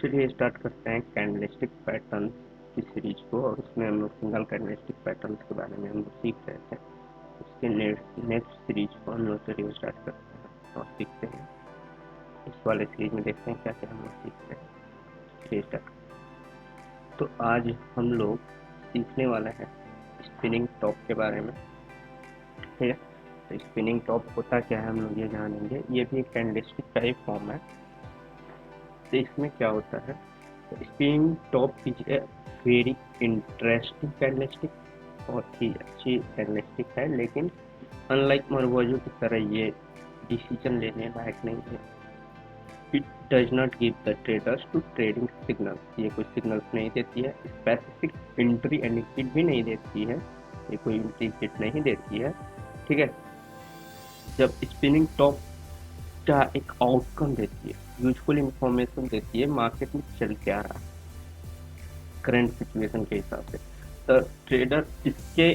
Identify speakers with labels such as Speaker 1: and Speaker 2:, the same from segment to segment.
Speaker 1: चलिए स्टार्ट करते हैं कैंडलस्टिक पैटर्न की सीरीज को, और उसमें हम लोग सिंगल कैंडलस्टिक पैटर्न के बारे में हम लोग सीख रहे थे। उसके नेक्स्ट सीरीज को हम लोग चलिए स्टार्ट करते हैं और सीखते हैं। इस वाले सीरीज में देखते हैं क्या क्या हम लोग सीखते हैं। चलिए स्टार्ट। तो आज हम लोग सीखने वाले हैं स्पिनिंग टॉप के बारे में। ठीक है, तो स्पिनिंग टॉप होता क्या है हम लोग ये जानेंगे। ये भी एक कैंडलस्टिक का ही फॉर्म है। तो इसमें क्या होता है, spinning top is a very interesting candlestick, बहुत ही अच्छी कैंडलस्टिक है, लेकिन अनलाइक मरवाजू की तरह ये डिसीजन लेने लायक नहीं है। It does not give the traders to trading signals, ये कोई सिग्नल्स नहीं देती है। स्पेसिफिक एंट्री एंड एग्जिट भी नहीं देती है, ये कोई एंट्री एग्जिट नहीं देती है। ठीक है, जब स्पिनिंग टॉप का एक आउटकम देती है, यूजफुल इंफॉर्मेशन देती है मार्केट में चल क्या रहा है करंट सिचुएशन के हिसाब से। तो ट्रेडर इसके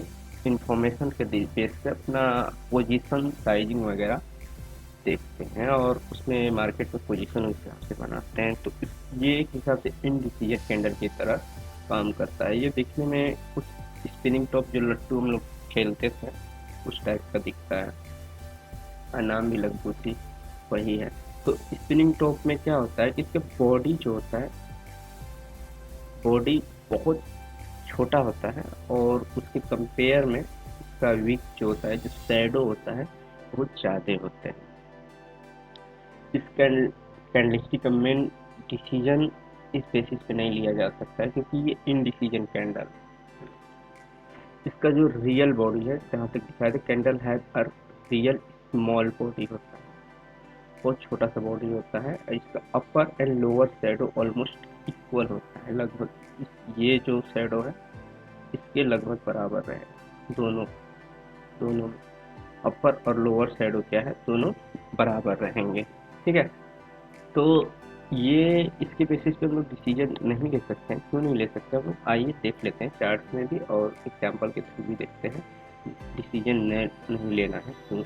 Speaker 1: इंफॉर्मेशन के बेस पे अपना पोजीशन साइजिंग वगैरह देखते हैं और उसमें मार्केट में पोजीशन उस हिसाब से बनाते हैं। तो ये एक हिसाब से इनडिसीजन कैंडल की तरह काम करता है। ये दिखने में कुछ स्पिनिंग टॉप जो लट्टू हम लोग खेलते थे उस टाइप का दिखता है, नाम भी लगभग उसी वही है। तो स्पिनिंग टॉप में क्या होता है, इसके बॉडी जो होता है, बॉडी बहुत छोटा होता है और उसके कंपेयर में इसका विक जो होता है, जो शैडो होता है, बहुत ज़्यादा होते हैं। इस कैंडलस्टिक का मेन डिसीजन इस बेसिस पे नहीं लिया जा सकता है क्योंकि ये इनडिसीजन कैंडल। इसका जो रियल बॉडी है, जहाँ तक दिखाया था, candle has a real small body होता है, बहुत छोटा सा बॉडी होता है। इसका upper and lower shadow almost equal होता है, लगभग ये जो शैडो है इसके लगभग बराबर रहे। दोनों दोनों अपर और लोअर शैडो क्या है, दोनों बराबर रहेंगे। ठीक है, तो ये इसके बेसिस पे हम लोग डिसीजन नहीं ले सकते हैं। क्यों नहीं ले सकते हम लोग, आइए देख लेते हैं चार्ट्स में भी और एग्जाम्पल के थ्रू भी देखते हैं। डिसीजन नहीं लेना है क्यों।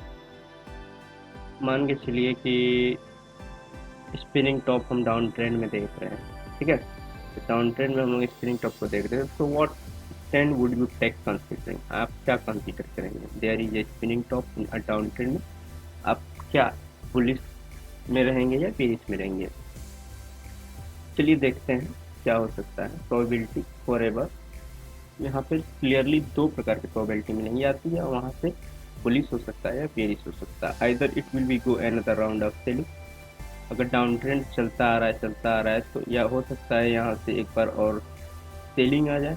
Speaker 1: मान के चलिए कि स्पिनिंग टॉप हम डाउन ट्रेंड में देख रहे हैं। ठीक है, तो डाउन ट्रेंड में हम लोग स्पिनिंग टॉप को देख रहे हैं। तो what stand would you take considering, आप क्या कंसीडर करेंगे। There is a spinning top in a down trend में, आप क्या बुलिश में रहेंगे या बेरिश में रहेंगे। चलिए देखते हैं क्या हो सकता है। प्रोबेबिलिटी फॉरएवर, यहाँ पे क्लियरली दो प्रकार की प्रोबेबिलिटी मिलेंगी, आती है वहाँ से बुलिश हो सकता है या बेरिश हो सकता है। Either it will be go another round of selling, अगर डाउन ट्रेंड चलता आ रहा है तो या हो सकता है यहाँ से एक बार और सेलिंग आ जाए,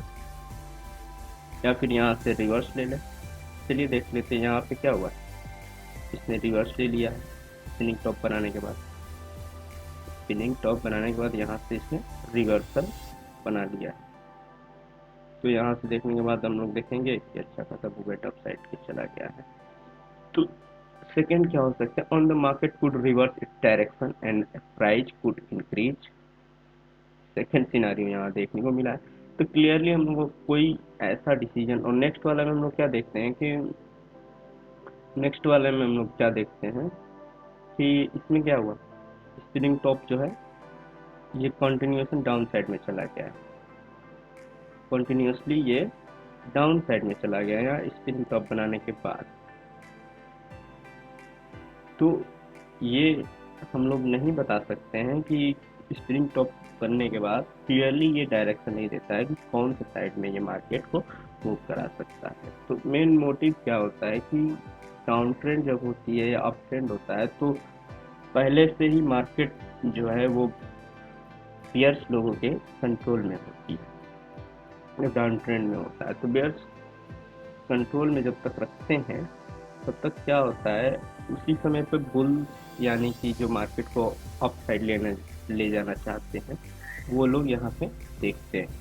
Speaker 1: या फिर यहाँ से रिवर्स ले ले। चलिए देख लेते हैं यहाँ पे क्या हुआ। इसने रिवर्स ले लिया है स्पिनिंग टॉप बनाने के बाद। स्पिनिंग टॉप बनाने के बाद यहाँ से इसने रिवर्सल बना लिया है। तो यहाँ से देखने के बाद हम लोग देखेंगे कि अच्छा खासा बुलेट अप साइड के चला गया है। तो सेकेंड क्या हो सकता है, on the market could reverse its direction and price could increase. Second scenario यहाँ देखने को मिला है। तो क्लियरली हम लोग को कोई ऐसा डिसीजन, और नेक्स्ट वाला में हम लोग क्या देखते हैं कि नेक्स्ट वाले में हम लोग क्या देखते हैं कि इसमें क्या हुआ, स्पिनिंग टॉप जो है ये कंटिन्यूएशन डाउन साइड में चला गया है, कंटिन्यूसली ये डाउन साइड में चला गया है स्पिनिंग टॉप बनाने के बाद। तो ये हम लोग नहीं बता सकते हैं कि स्पिनिंग टॉप बनने के बाद क्लियरली ये डायरेक्शन नहीं देता है कि कौन से साइड में ये मार्केट को मूव करा सकता है। तो मेन मोटिव क्या होता है कि डाउन ट्रेंड जब होती है या अप ट्रेंड होता है तो पहले से ही मार्केट जो है वो बियर्स लोगों के कंट्रोल में होती है। जब डाउन ट्रेंड में होता है तो बियर्स कंट्रोल में जब तक रखते हैं तब तक क्या होता है, उसी समय पे बुल यानी कि जो मार्केट को अप साइड ले जाना चाहते हैं वो लोग यहाँ पे देखते हैं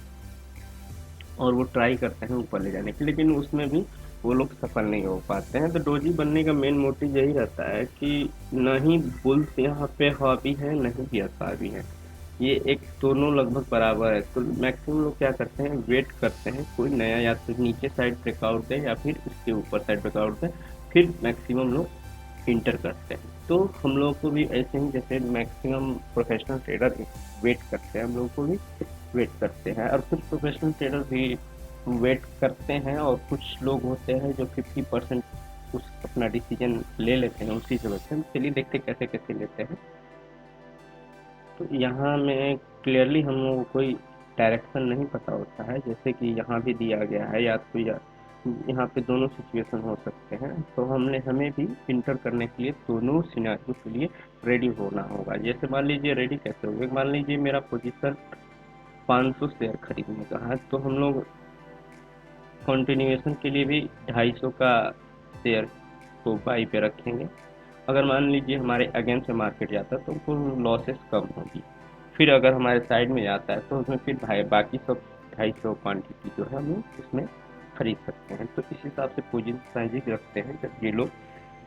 Speaker 1: और वो ट्राई करते हैं ऊपर ले जाने की, लेकिन उसमें भी वो लोग सफल नहीं हो पाते हैं। तो डोजी बनने का मेन मोटिव यही रहता है कि न ही बुल्स यहाँ पे हावी है न ही बियर्स हावी है, ये एक दोनों लगभग बराबर है। तो मैक्सिमम लोग क्या करते हैं, वेट करते हैं कोई नया या तो नीचे साइड ब्रेकआउट दे या फिर उसके ऊपर साइड ब्रेकआउट दे, फिर मैक्सिमम लोग इंटर करते हैं। तो हम लोग को भी ऐसे ही जैसे मैक्सिमम प्रोफेशनल ट्रेडर वेट करते हैं, हम लोग को भी वेट करते हैं, और कुछ प्रोफेशनल ट्रेडर भी वेट करते हैं, और कुछ लोग होते हैं जो 50% उस अपना डिसीजन ले लेते हैं उसी समय से। चलिए देखते कैसे कैसे लेते हैं। तो यहाँ में क्लियरली हम लोगों को कोई डायरेक्शन नहीं पता होता है, जैसे कि यहाँ भी दिया गया है, या तो यहाँ पे दोनों सिचुएशन हो सकते हैं, तो हमें भी इंटर करने के लिए दोनों सिनेरियो के लिए रेडी होना होगा। जैसे मान लीजिए रेडी कैसे होगा, मान लीजिए मेरा पोजीशन 500 शेयर खरीदने का है, तो हम लोग कंटिन्यूएशन के लिए भी 250 का शेयर को बाई पे रखेंगे। अगर मान लीजिए हमारे अगेंस्ट से मार्केट जाता है तो उनको लॉसेस कम होगी। फिर अगर हमारे साइड में जाता है तो उसमें फिर भाई बाकी सब 250 क्वांटिटी जो है हम लोग उसमें खरीद सकते हैं। तो इस हिसाब से पोजीशन साइजिंग रखते हैं जब ये लोग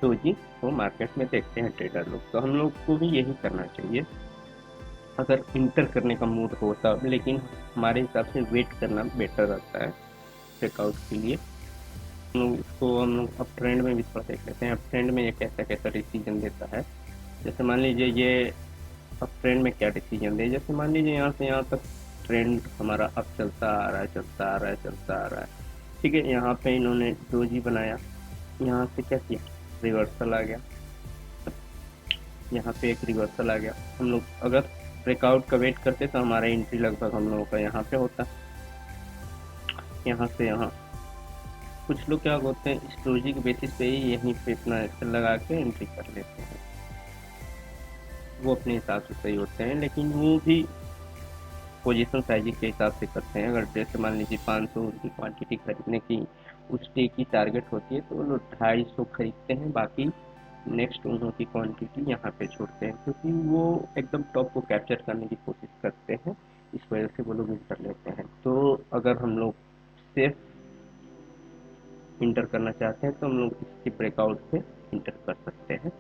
Speaker 1: डोजी को मार्केट में देखते हैं ट्रेडर लोग। तो हम लोग को भी यही करना चाहिए अगर इंटर करने का मूड हो तब, लेकिन हमारे हिसाब से वेट करना बेटर रहता है चेकआउट के लिए। हम लोग अप ट्रेंड में भी थोड़ा देख लेते हैं, अप ट्रेंड में ये कैसा कैसा डिसीजन देता है। जैसे मान लीजिए ये अप ट्रेंड में क्या डिसीजन दे, जैसे मान लीजिए यहाँ से यहाँ तक ट्रेंड हमारा अप चलता आ रहा है, चलता आ रहा है, चलता आ रहा है, ठीक है। यहाँ पे इन्होंने डोजी बनाया, यहाँ से क्या किया, रिवर्सल आ गया, यहाँ पे एक रिवर्सल आ गया। हम लोग अगर ब्रेकआउट का वेट करते तो हमारा एंट्री लगभग हम लोगों का यहाँ पे होता, यहाँ से यहाँ। कुछ लोग क्या होते हैं इस डोजी के बेसिस पे ही यहीं पे इतना एक्सेल लगा के एंट्री कर लेते हैं, वो अपने हिसाब से सही होते हैं, लेकिन वो भी पोजीशन साइजिंग के हिसाब से करते हैं। अगर जैसे मान लीजिए 500 की क्वांटिटी खरीदने की उस डे की टारगेट होती है तो वो लोग 250 खरीदते हैं, बाकी नेक्स्ट उन की क्वांटिटी यहाँ पे छोड़ते हैं, क्योंकि वो एकदम टॉप को कैप्चर करने की कोशिश करते हैं, इस वजह से वो लोग इंटर लेते हैं। तो अगर हम लोग सेफ इंटर करना चाहते हैं तो हम लोग इसके ब्रेकआउट से इंटर कर सकते हैं।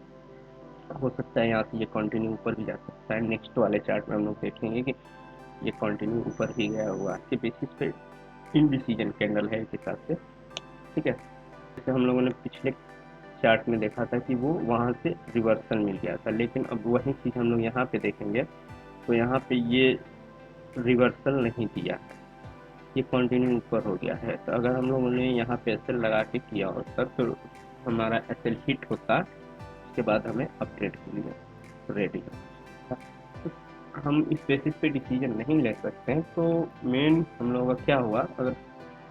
Speaker 1: हो सकता है यहाँ से ये कंटिन्यू ऊपर भी जा सकता है। नेक्स्ट वाले चार्ट में हम लोग देखेंगे कि ये कंटिन्यू ऊपर ही गया हुआ के बेसिस पे इनडिसीजन कैंडल है इस हिसाब से, ठीक है। जैसे हम लोगों ने पिछले चार्ट में देखा था कि वो वहाँ से रिवर्सल मिल गया था, लेकिन अब वही चीज़ हम लोग यहाँ पे देखेंगे तो यहाँ पे ये रिवर्सल नहीं दिया है, ये कंटिन्यू ऊपर हो गया है। तो अगर हम लोगों ने यहाँ पे एसएल लगा के किया होता तो हमारा एसएल हिट होता, उसके बाद हमें अपडेट के लिए रेडी होता। तो हम इस बेसिस पे डिसीजन नहीं ले सकते हैं। तो मेन हम लोगों का क्या हुआ, अगर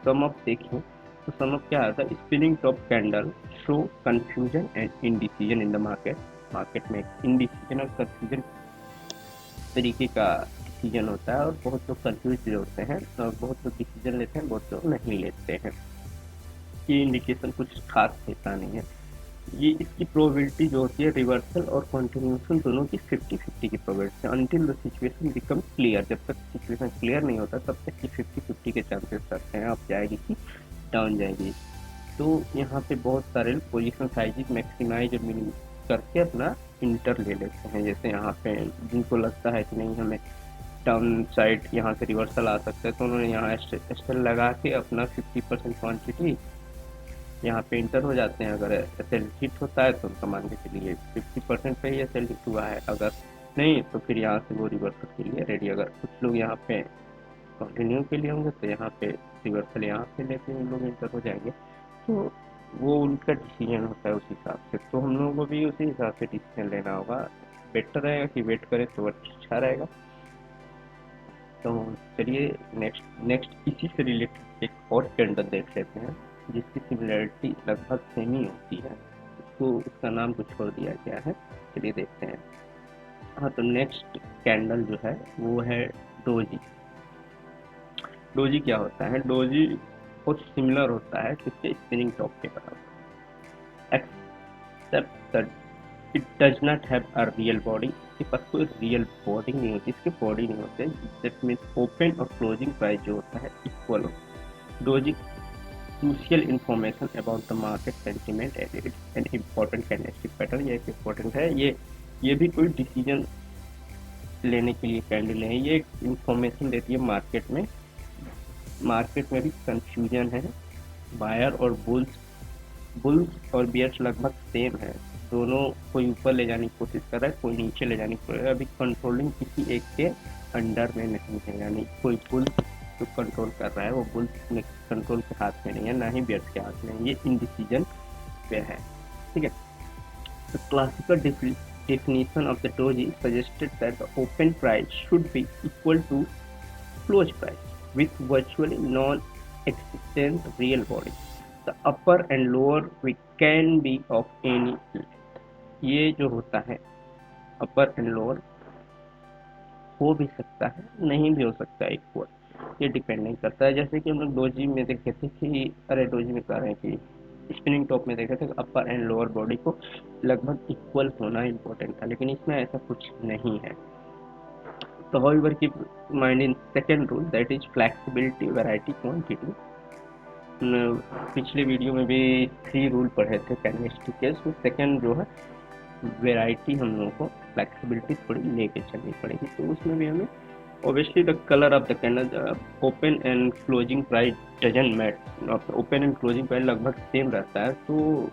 Speaker 1: सम अप देखें तो सम अप क्या आता है, spinning top candle show confusion and indecision in the market में इनडिसीजन और कंफ्यूजन तरीके का डिसीजन होता है, और बहुत लोग कंफ्यूज होते हैं और बहुत लोग डिसीजन लेते हैं, बहुत लोग नहीं लेते हैं। ये इंडिकेशन कुछ खास देता नहीं है। ये इसकी प्रोबेबिलिटी जो होती है रिवर्सल और कंटिन्यूएशन दोनों की 50-50 की probability until the situation become clear. जब तक सिचुएशन क्लियर नहीं होता तब तक की 50-50 के चांसेस रहते हैं अप जाएगी कि डाउन जाएगी। तो यहाँ पे बहुत सारे पोजीशन साइज मैक्सिमाइज और मिनिमाइज करके अपना इंटर ले लेते हैं। जैसे यहाँ पे जिनको लगता है कि नहीं हमें डाउन साइड यहाँ से रिवर्सल आ सकता है तो उन्होंने यहाँ एस्टेल लगा के अपना 50% क्वांटिटी यहाँ पे इंटर हो जाते हैं। अगर एसएल हिट होता है तो उनका मान के चलिए 50% पे ही एसएल हिट हुआ है, अगर नहीं तो फिर यहाँ से वो रिवर्सल के लिए रेडी। अगर कुछ लोग यहाँ पे कंटिन्यू के लिए होंगे तो यहाँ पे रिवर्सल यहाँ पे लेके उन लोग इंटर हो जाएंगे। तो वो उनका डिसीजन होता है उस हिसाब से। तो हम लोगों को भी उसी हिसाब से डिसीजन लेना होगा। बेटर रहेगा कि वेट करें तो अच्छा रहेगा। तो चलिए नेक्स्ट इसी से रिलेटेड एक और कैंडल देख लेते हैं जिसकी सिमिलरिटी लगभग सेम ही होती है, उसको उसका नाम कुछ छोड़ दिया गया है। चलिए देखते हैं। हाँ, तो नेक्स्ट कैंडल जो है वो है डोजी। डोजी क्या होता है, डोजी बहुत सिमिलर होता है किसके, स्पिनिंग टॉप के बराबर, except that it does not have a real body. इसके पास कोई रियल बॉडी नहीं होती, इसके बॉडी नहीं होते। दैट मीन्स ओपन और क्लोजिंग प्राइस जो होता है इक्वल होता है। Doji crucial information about the market sentiment and it's an important candlestick pattern। ये एक इम्पोर्टेंट है, ये भी कोई डिसीजन लेने के लिए कैंडल है, ये इंफॉर्मेशन देती है मार्केट में। मार्केट में भी कंफ्यूजन है, बायर और बुल्स और बियर्स लगभग सेम है। दोनों, कोई ऊपर ले जाने की कोशिश कर रहा है, कोई नीचे ले जाने की कोशिश कर रहा है। अभी कंट्रोलिंग किसी एक के अंडर में नहीं है, यानी कोई बुल जो कंट्रोल कर रहा है वो बुल में कंट्रोल के हाथ में नहीं है, ना ही बियर्स के हाथ में है, ये इनडिसीजन पे है। ठीक है, the classical definition of the doji suggested that the open price should be equal to closed price with virtually non-existent real body. The upper and lower we can be of any length. ये जो होता है अपर and lower हो भी सकता है, नहीं भी हो सकता है इक्वल, ये डिपेंड नहीं करता है। जैसे कि हम लोग डोजी में देखे थे कि, अरे डोजी में कह रहे हैं कि स्पिनिंग टॉप में देखे थे कि अपर एंड लोअर बॉडी को लगभग इक्वल होना इम्पोर्टेंट था, लेकिन इसमें ऐसा कुछ नहीं है। तो however keep mind in second rule, that is flexibility, variety, quantity. पिछले वीडियो में भी 3 रूल पढ़े थे कैनवेस्टिक के, उसमें सेकेंड जो है वेराइटी, हम लोगों को फ्लेक्सिबिलिटी थोड़ी लेके चलनी पड़ेगी। तो उसमें भी हमें obviously the colour of the candle, open and closing price doesn't matter, open and closing price लगभग सेम रहता है, तो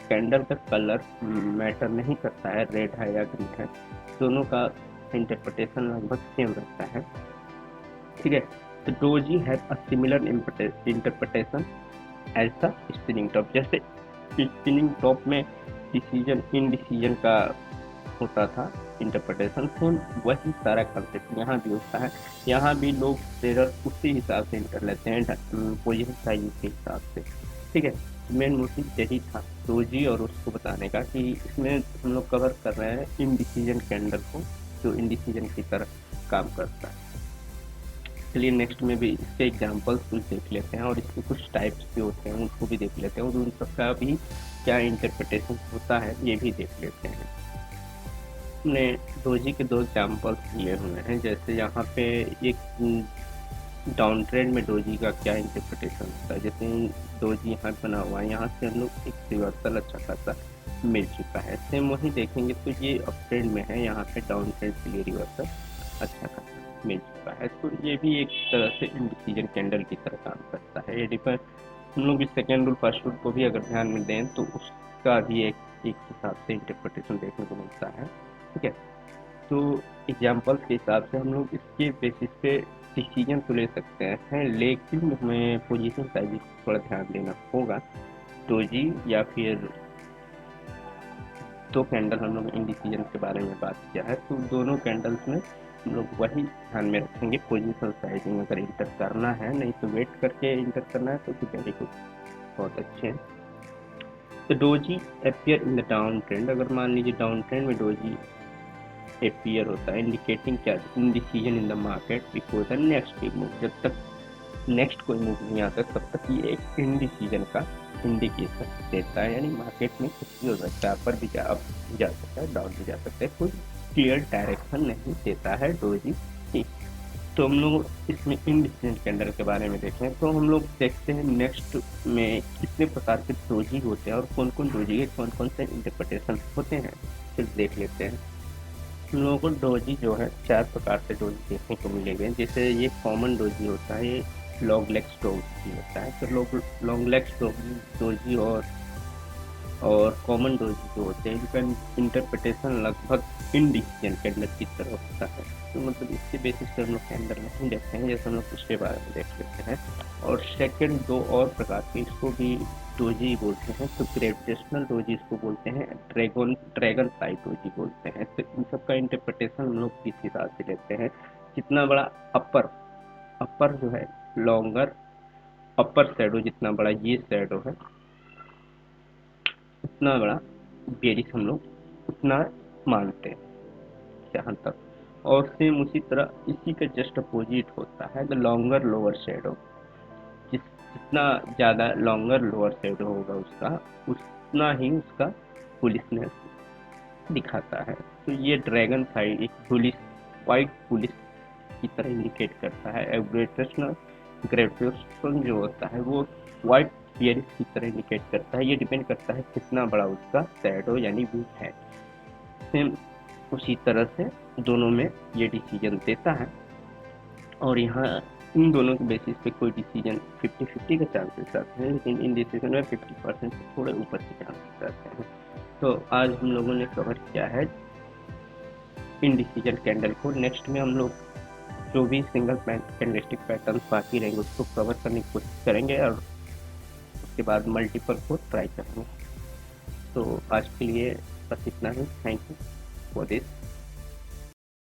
Speaker 1: कैंडल का कलर मैटर नहीं करता है, रेड है या ग्रीन है, दोनों का इंटरप्रिटेशन लगभग सेम रहता है। ठीक है, तो doji has a similar interpretation as the spinning top. जैसे स्पिनिंग टॉप में डिसीजन इन डिसीजन का होता था इंटरप्रिटेशन, सेम वही सारा कंसेप्ट यहाँ भी होता है। यहाँ भी लोग ट्रेडर उसी हिसाब से इंटर लेते हैं, पोजिशन साइज के हिसाब से। ठीक है, मेन मोटिव यही था डोजी और उसको बताने का कि इसमें हम लोग कवर कर रहे हैं इनडिसीजन कैंडल को, जो इनडिसीजन की तरह काम करता है। चलिए नेक्स्ट में भी इसके एग्जांपल्स कुछ देख लेते हैं, और इसके कुछ टाइप्स भी होते हैं उनको भी देख लेते हैं, और उन सबका भी क्या इंटरप्रिटेशन होता है ये भी देख लेते हैं। हमने डोजी के 2 एग्जांपल्स लिए हुए हैं। जैसे यहाँ पे एक डाउन ट्रेंड में डोजी का क्या इंटरप्रिटेशन होता है। जैसे डोजी यहाँ बना हुआ है, यहाँ से हम लोग एक रिवर्सल अच्छा खासा मिल चुका है, सेम वही देखेंगे तो ये अप ट्रेंड में है, यहाँ पे डाउन ट्रेंड के लिए रिवर्सल अच्छा खासा मिल चुका है, तो ये भी एक तरह से इंडिसीजन कैंडल की तरह काम करता है। ये डिपेंड, हम लोग इस सेकेंड रूल फर्स्ट रूल को भी अगर ध्यान में दें तो उसका भी एक हिसाब से इंटरप्रिटेशन देखने को मिलता है। ठीक है, तो एग्जाम्पल्स के हिसाब से हम लोग इसके बेसिस पे डिसीजन तो ले सकते हैं, लेकिन हमें पोजीशन साइज थोड़ा ध्यान देना होगा। डोजी या फिर 2 कैंडल हम लोग इंडिसीजन के बारे में बात किया है, तो दोनों कैंडल्स में हम लोग वही ध्यान में रखेंगे, पोजीशन साइजिंग अगर इंटर करना है, नहीं तो वेट करके इंटर करना है तो वेरी गुड, बहुत अच्छे हैं। तो doji appear in the down trend, अगर मान लीजिए डाउन ट्रेंड में डोजी अपियर होता है, इंडिकेटिंग क्या, indecision in the market before the next big move. जब तक नेक्स्ट कोई मूव नहीं आता तब तक ये एक इंडिसीजन का इंडिकेशन देता है, यानी मार्केट में कुछ भी हो सकता है, अपर भी जा सकता है, डाउन भी जा सकता है, कोई क्लियर डायरेक्शन नहीं देता है डोजी की। तो हम लोग इसमें इंडिसीजन कैंडल के बारे में देखें तो हम लोग देखते हैं नेक्स्ट में कितने प्रकार के डोजी होते हैं और कौन कौन डोजी के कौन कौन से इंटरप्रिटेशन होते हैं, फिर देख लेते हैं। हम लोगों को डोजी जो है 4 प्रकार से डोजी देखने को मिलेंगे। जैसे ये कॉमन डोजी होता है, ये लॉन्ग लेग्स डोजी होता है, फिर लॉन्ग लेग्स डोजी और कॉमन डोजी जो होते हैं इनका इंटरप्रिटेशन लगभग इंडिसीजन कैंडल की तरह होता है। तो मतलब इसके बेसिस पे हम लोग कैंडल नहीं देखते हैं, जैसे हम लोग पिछले बारे में देख लेते हैं। और सेकंड 2 और प्रकार के इसको भी डोजी बोलते हैं, तो ग्रेविटेशनल डोजी इसको बोलते हैं, ड्रैगन फ्लाई डोजी बोलते हैं। तो इन सब का इंटरप्रिटेशन हम लोग किस हिसाब से लेते हैं, जितना बड़ा अपर जो है लॉन्गर अपर शैडो, जितना बड़ा ये शैडो है उतना बड़ा बेरिस हम लोग उतना मानते हैं जहाँ तक। और सेम उसी तरह इसी का जस्ट अपोजिट होता है द लॉन्गर लोअर शैडो। जितना ज़्यादा लॉन्गर लोअर शैडो होगा उसका, उतना ही उसका पुलिसनेस दिखाता है। तो ये ड्रैगन फ्लाई एक पुलिस, वाइट पुलिस की तरह इंडिकेट करता है। ग्रेविटेशन जो होता है वो वाइट बेरिस की तरह इंडिकेट करता है। ये डिपेंड करता है कितना बड़ा उसका शैडो यानी व्यू है। सेम उसी तरह से दोनों में ये डिसीजन देता है, और यहाँ इन दोनों के बेसिस पे कोई डिसीजन 50-50 का चांसेस रहते हैं, लेकिन इन डिसीजन में 50% से थोड़े ऊपर के चांसेस रहते हैं। तो आज हम लोगों ने कवर किया है इंडिसीजन कैंडल को। नेक्स्ट में हम लोग जो भी सिंगल कैंडलस्टिक पैटर्न बाकी रहेंगे उसको कवर करने की कोशिश करेंगे और उसके बाद मल्टीपल को ट्राई करेंगे। तो आज के लिए बस इतना ही। Thank you for this.